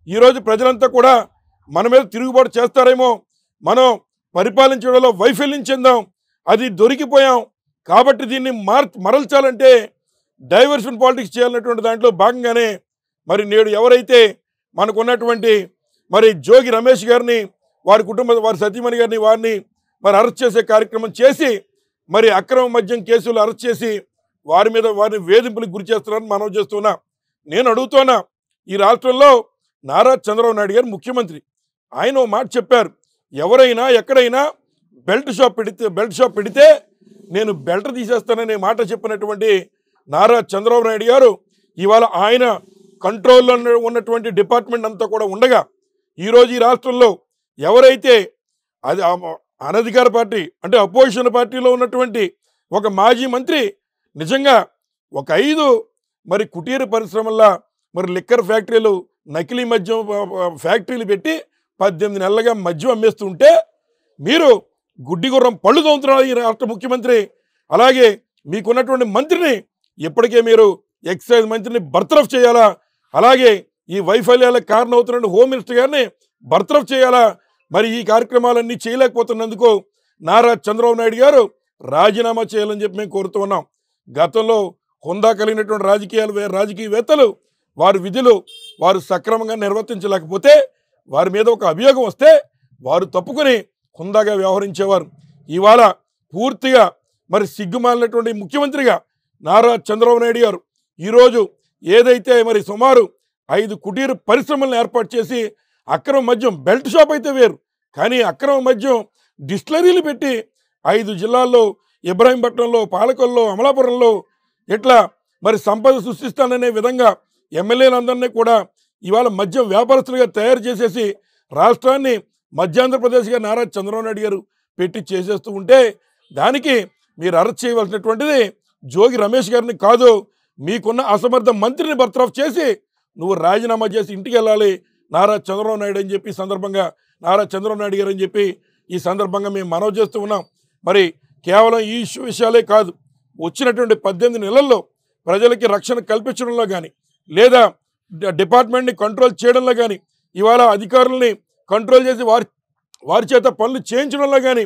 ఈరోజు ప్రజలంతా కూడా మన మీద తిరుగుబాటు చేస్తారేమో, మనం పరిపాలించడంలో వైఫల్యం చెందాం, అది దొరికిపోయాం కాబట్టి దీన్ని మరల్చాలంటే డైవర్షన్ పాలిటిక్స్ చేయాలన్నటువంటి దాంట్లో భాగంగానే మరి నేడు ఎవరైతే మనకున్నటువంటి మరి జోగి రమేష్ గారిని, వారి వారి సతీమణి గారిని, వారిని మరి అరెస్ట్ చేసే కార్యక్రమం చేసి మరి అక్రమ మద్యం కేసులు అరెస్ట్ చేసి వారిని వేధింపులకు గురి చేస్తున్నారని మనం చేస్తున్నా. నేను అడుగుతున్నా, ఈ రాష్ట్రంలో నారా చంద్రబాబు నాయుడు గారు ముఖ్యమంత్రి, ఆయన ఓ మాట చెప్పారు, ఎవరైనా ఎక్కడైనా బెల్ట్ షాప్ పెడితే నేను బెల్ట్ తీసేస్తాననే మాట చెప్పినటువంటి నారా చంద్రబాబు నాయుడు గారు ఇవాళ ఆయన కంట్రోల్లో ఉన్నటువంటి డిపార్ట్మెంట్ అంతా కూడా ఉండగా ఈరోజు ఈ రాష్ట్రంలో ఎవరైతే అది అనధికార పార్టీ అంటే అపోజిషన్ పార్టీలో ఉన్నటువంటి ఒక మాజీ మంత్రి నిజంగా ఒక 5 మరి కుటీర పరిశ్రమల్లో మరి లిక్కర్ ఫ్యాక్టరీలు, నకిలీ మద్యం ఫ్యాక్టరీలు పెట్టి 18 నెలలుగా మద్యం అమ్మేస్తుంటే మీరు గుడ్డిగుర్రం పళ్ళు తోముతున్నారు ఈ రాష్ట్ర ముఖ్యమంత్రి. అలాగే మీకున్నటువంటి మంత్రిని ఇప్పటికే మీరు ఎక్సైజ్ మంత్రిని బర్తరఫ్ చేయాలా, అలాగే ఈ వైఫల్యాలకు కారణమవుతున్న హోమ్ మినిస్టర్ గారిని బర్తరఫ్ చేయాలా. మరి ఈ కార్యక్రమాలన్నీ చేయలేకపోతున్నందుకు నారా చంద్రబాబు నాయుడు గారు రాజీనామా చేయాలని చెప్పి మేము కోరుతూ ఉన్నాం. గతంలో హోందా కలిగినటువంటి రాజకీయవేత్తలు వారి విధులు వారు సక్రమంగా నిర్వర్తించలేకపోతే వారి మీద ఒక అభియోగం వస్తే వారు తప్పుకొని హుందాగా వ్యవహరించేవారు. ఇవాళ పూర్తిగా మరి సిగ్గుమాలినటువంటి ముఖ్యమంత్రిగా నారా చంద్రబాబు నాయుడు గారు ఈరోజు ఏదైతే మరి సుమారు 5 కుటీర పరిశ్రమలను ఏర్పాటు చేసి అక్రమ మద్యం, బెల్ట్ షాప్ అయితే వేరు, కానీ అక్రమ మద్యం డిస్టిలరీలు పెట్టి 5 జిల్లాల్లో ఇబ్రాహీంపట్నంలో, పాలకొల్లో, అమలాపురంలో ఇట్లా మరి సంపద సృష్టిస్తాననే విధంగా ఎమ్మెల్యేలందరినీ కూడా ఇవాళ మద్యం వ్యాపారస్తులుగా తయారు చేసేసి రాష్ట్రాన్ని మధ్యాంధ్రప్రదేశ్గా నారా చంద్రబాబు నాయుడు గారు పెట్టి చేసేస్తూ ఉంటే దానికి మీరు అరెస్ట్ చేయవలసినటువంటిది జోగి రమేష్ గారిని కాదు, మీకున్న అసమర్థ మంత్రిని బర్తరఫ్ చేసి నువ్వు రాజీనామా చేసి ఇంటికి వెళ్ళాలి నారా చంద్రబాబు నాయుడు అని చెప్పి సందర్భంగా నారా చంద్రబాబు నాయుడు గారు అని చెప్పి ఈ సందర్భంగా మేము మనవి చేస్తూ ఉన్నాం. మరి కేవలం ఈ విషయాలే కాదు, వచ్చినటువంటి 18 నెలల్లో ప్రజలకి రక్షణ కల్పించడంలో కానీ లేదా డిపార్ట్మెంట్ని కంట్రోల్ చేయడంలో కానీ ఇవాళ అధికారులని కంట్రోల్ చేసి వారి చేత పనులు చేయించడంలో కానీ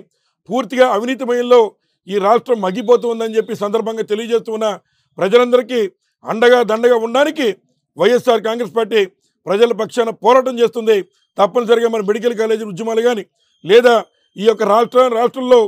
పూర్తిగా అవినీతిమయంలో ఈ రాష్ట్రం మగ్గిపోతుందని చెప్పి సందర్భంగా తెలియజేస్తూ ఉన్న ప్రజలందరికీ అండగా దండగా ఉండడానికి వైఎస్ఆర్ కాంగ్రెస్ పార్టీ ప్రజల పక్షాన పోరాటం చేస్తుంది. తప్పనిసరిగా మన మెడికల్ కాలేజీ ఉద్యమాలు కానీ లేదా ఈ యొక్క రాష్ట్రంలో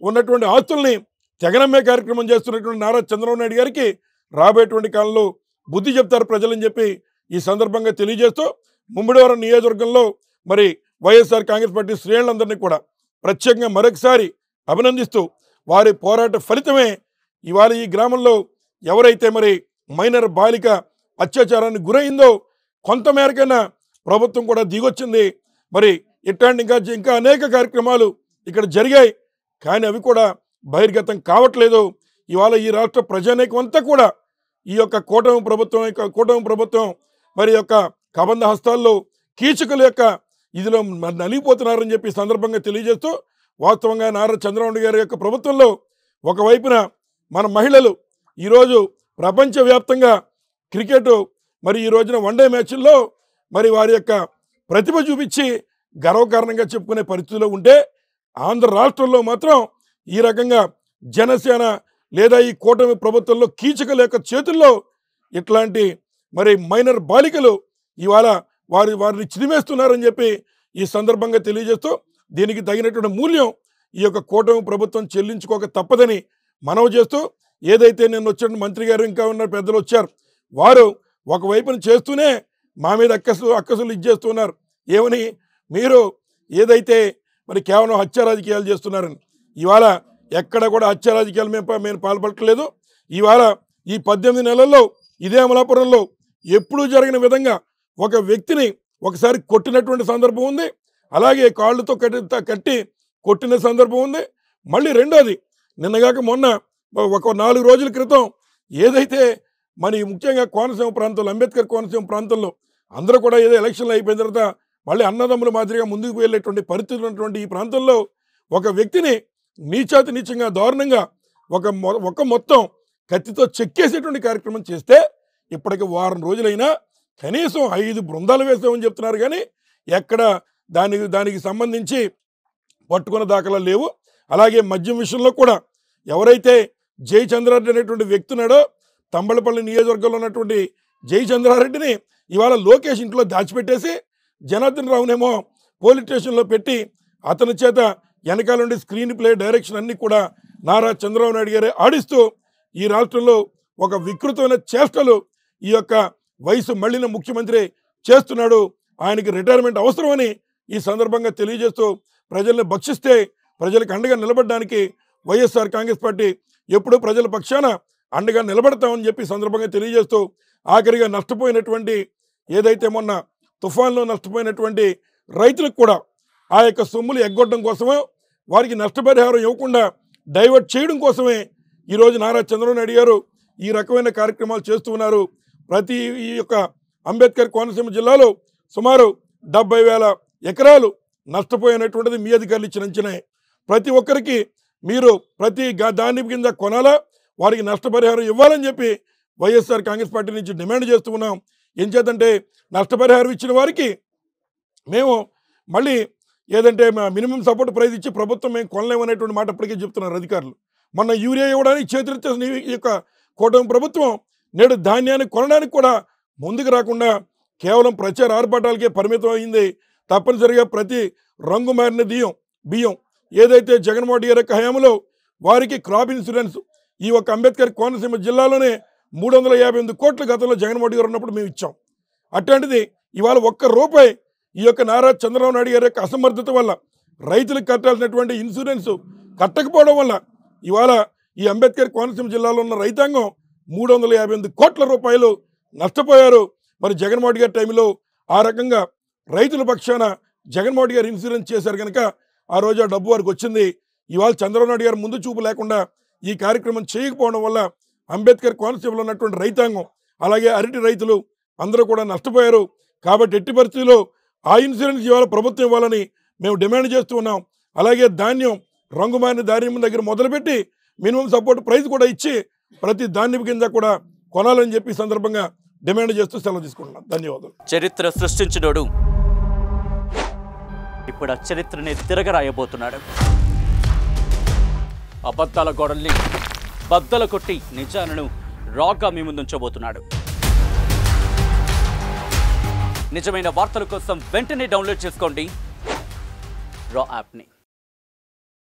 ఉన్నటువంటి ఆస్తుల్ని తెగనమ్మే కార్యక్రమం చేస్తున్నటువంటి నారా చంద్రబాబు నాయుడు గారికి రాబోయేటువంటి కాలంలో బుద్ధి చెప్తారు ప్రజలని చెప్పి ఈ సందర్భంగా తెలియజేస్తూ ముమ్మిడివరం నియోజకవర్గంలో మరి వైఎస్ఆర్ కాంగ్రెస్ పార్టీ శ్రేణులందరినీ కూడా ప్రత్యేకంగా మరొకసారి అభినందిస్తూ వారి పోరాట ఫలితమే ఇవాళ ఈ గ్రామంలో ఎవరైతే మరి మైనర్ బాలిక అత్యాచారానికి గురైందో కొంతమేరకైనా ప్రభుత్వం కూడా దిగొచ్చింది. మరి ఇట్లాంటి ఇంకా అనేక కార్యక్రమాలు ఇక్కడ జరిగాయి, కానీ అవి కూడా బహిర్గతం కావట్లేదు. ఇవాళ ఈ రాష్ట్ర ప్రజానీకం అంతా కూడా ఈ యొక్క కూటమి ప్రభుత్వం మరి యొక్క కబంధ హస్తాల్లో కీచకుల యొక్క ఇదిలో నలిగిపోతున్నారని చెప్పి సందర్భంగా తెలియజేస్తూ వాస్తవంగా నారా చంద్రబాబు గారి యొక్క ప్రభుత్వంలో ఒకవైపున మన మహిళలు ఈరోజు ప్రపంచవ్యాప్తంగా క్రికెట్ మరి ఈ రోజున వన్డే మ్యాచ్ల్లో మరి వారి యొక్క ప్రతిభ చూపించి గర్వకారణంగా చెప్పుకునే పరిస్థితిలో ఉంటే ఆంధ్ర రాష్ట్రంలో మాత్రం ఈ రకంగా జనసేన లేదా ఈ కూటమి ప్రభుత్వంలో కీచకుల యొక్క చేతుల్లో ఇట్లాంటి మరి మైనర్ బాలికలు ఇవాళ వారిని చిదిమేస్తున్నారని చెప్పి ఈ సందర్భంగా తెలియజేస్తూ దీనికి తగినటువంటి మూల్యం ఈ యొక్క కూటమి ప్రభుత్వం చెల్లించుకోక తప్పదని మనవి చేస్తూ ఏదైతే నేను వచ్చిన మంత్రి గారు ఇంకా ఉన్న పెద్దలు వచ్చారు వారు ఒకవైపున చేస్తూనే మా మీద అక్కసులు ఇచ్చేస్తున్నారు. ఏమని మీరు ఏదైతే మరి కేవలం హత్య రాజకీయాలు చేస్తున్నారని, ఇవాళ ఎక్కడ కూడా హత్య రాజకీయాలు మేము పాల్పడట్లేదు. ఇవాళ ఈ 18 నెలల్లో ఇదే అమలాపురంలో ఎప్పుడూ జరిగిన విధంగా ఒక వ్యక్తిని ఒకసారి కొట్టినటువంటి సందర్భం ఉంది, అలాగే కాళ్ళతో కట్టి కొట్టిన సందర్భం ఉంది. మళ్ళీ రెండోది నిన్నగాక మొన్న ఒక 4 రోజుల క్రితం ఏదైతే మరి ముఖ్యంగా కోనసీమ ప్రాంతంలో అంబేద్కర్ కోనసీమ ప్రాంతంలో అందరూ కూడా ఏదో ఎలక్షన్లు అయిపోయిన తర్వాత మళ్ళీ అన్నదమ్ముల మాదిరిగా ముందుకు వెళ్ళేటువంటి పరిస్థితులు ఉన్నటువంటి ఈ ప్రాంతంలో ఒక వ్యక్తిని నీచంగా దారుణంగా ఒక మొత్తం కత్తితో చెక్కేసేటువంటి కార్యక్రమం చేస్తే ఇప్పటికి వారం రోజులైనా కనీసం 5 బృందాలు వేసామని చెప్తున్నారు కానీ ఎక్కడ దానికి సంబంధించి పట్టుకున్న దాఖలాలు లేవు. అలాగే మద్యం విషయంలో కూడా ఎవరైతే జయచంద్రారెడ్డి అనేటువంటి వ్యక్తి ఉన్నాడో తంబళపల్లి నియోజకవర్గంలో ఉన్నటువంటి జయచంద్రారెడ్డిని ఇవాళ లోకేష్ ఇంట్లో దాచిపెట్టేసి జనార్దన్ రావునేమో పోలీస్ స్టేషన్లో పెట్టి అతని చేత వెనకాల నుండి స్క్రీన్ ప్లే డైరెక్షన్ అన్ని కూడా నారా చంద్రబాబు నాయుడు గారే ఆడిస్తూ ఈ రాష్ట్రంలో ఒక వికృతమైన చేష్టలు ఈ యొక్క వయసు మళ్ళిన ముఖ్యమంత్రి చేస్తున్నాడు. ఆయనకి రిటైర్మెంట్ అవసరమని ఈ సందర్భంగా తెలియజేస్తూ ప్రజల్ని భక్షిస్తే ప్రజలకు అండగా నిలబడడానికి వైఎస్ఆర్ కాంగ్రెస్ పార్టీ ఎప్పుడూ ప్రజల పక్షాన అండగా నిలబడతామని చెప్పి సందర్భంగా తెలియజేస్తూ ఆఖరిగా నష్టపోయినటువంటి ఏదైతే మొన్న తుఫాన్లో నష్టపోయినటువంటి రైతులకు కూడా ఆ యొక్క సొమ్ములు ఎగ్గొట్టడం కోసమే వారికి నష్టపరిహారం ఇవ్వకుండా డైవర్ట్ చేయడం కోసమే ఈరోజు నారా చంద్రబాబు నాయుడు గారు ఈ రకమైన కార్యక్రమాలు చేస్తూ ఉన్నారు. ప్రతి ఈ యొక్క అంబేద్కర్ కోనసీమ జిల్లాలో సుమారు 70,000 ఎకరాలు నష్టపోయినటువంటిది మీ అధికారులు ఇచ్చిన అంచనా. ప్రతి ఒక్కరికి మీరు ప్రతి దాని కింద కొనాలా, వారికి నష్టపరిహారం ఇవ్వాలని చెప్పి వైఎస్ఆర్ కాంగ్రెస్ పార్టీ నుంచి డిమాండ్ చేస్తూ ఉన్నాం. ఏం చేద్దంటే నష్టపరిహారం ఇచ్చిన వారికి మేము మళ్ళీ ఏదంటే మినిమం సపోర్ట్ ప్రైస్ ఇచ్చి ప్రభుత్వం మేము కొనలేమనేటువంటి మాట ఇప్పటికే చెప్తున్నారు అధికారులు. మొన్న యూరియా ఇవ్వడానికి చేతులెత్తేసిన ఈ యొక్క కూటమి ప్రభుత్వం నేడు ధాన్యాన్ని కొనడానికి కూడా ముందుకు రాకుండా కేవలం ప్రచార ఆర్భాటాలకే పరిమితం అయింది. తప్పనిసరిగా ప్రతి రంగు మారిన బియ్యం ఏదైతే జగన్మోహన్ రెడ్డి గారి హయాంలో వారికి క్రాప్ ఇన్సూరెన్స్ ఈ యొక్క అంబేద్కర్ కోనసీమ జిల్లాలోనే 358 కోట్ల గతంలో జగన్మోహన్ రెడ్డి గారు ఉన్నప్పుడు మేము ఇచ్చాం. అట్లాంటిది ఇవాళ ₹1 ఈ యొక్క నారా చంద్రబాబు నాయుడు గారి యొక్క అసమర్థత వల్ల రైతులకు కట్టాల్సినటువంటి ఇన్సూరెన్స్ కట్టకపోవడం వల్ల ఇవాళ ఈ అంబేద్కర్ కోనసీమ జిల్లాలో ఉన్న రైతాంగం 358 కోట్ల రూపాయలు నష్టపోయారు. మరి జగన్మోహన్ రెడ్డి గారి టైంలో ఆ రకంగా రైతుల పక్షాన జగన్మోహన్ రెడ్డి గారు ఇన్సూరెన్స్ చేశారు కనుక ఆ రోజు ఆ డబ్బు వారికి వచ్చింది. ఇవాళ చంద్రబాబు నాయుడు గారు ముందు చూపు లేకుండా ఈ కార్యక్రమం చేయకపోవడం వల్ల అంబేద్కర్ కోనసీమలో ఉన్నటువంటి రైతాంగం అలాగే అరటి రైతులు అందరూ కూడా నష్టపోయారు. కాబట్టి ఎట్టి పరిస్థితుల్లో ఆ ఇన్సూరెన్స్ ఇవాళ ప్రభుత్వం ఇవ్వాలని మేము డిమాండ్ చేస్తూ ఉన్నాం. అలాగే ధాన్యం రంగుమారిన ధాన్యం దగ్గర మొదలుపెట్టి మినిమం సపోర్ట్ ప్రైస్ కూడా ఇచ్చి ప్రతి ధాన్యం కింద కూడా కొనాలని చెప్పి సందర్భంగా డిమాండ్ చేస్తూ సెలవు తీసుకుంటున్నాం. ధన్యవాదాలు. చరిత్ర సృష్టించినోడు ఇప్పుడు ఆ చరిత్రని తిరగరాయబోతున్నాడు. అబద్ధాల గోడల్ని బద్దలు కొట్టి నిజాలను రాగా మీ ముందుంచబోతున్నాడు. నిజమైన వార్తల కోసం వెంటనే డౌన్లోడ్ చేసుకోండి రా యాప్ని.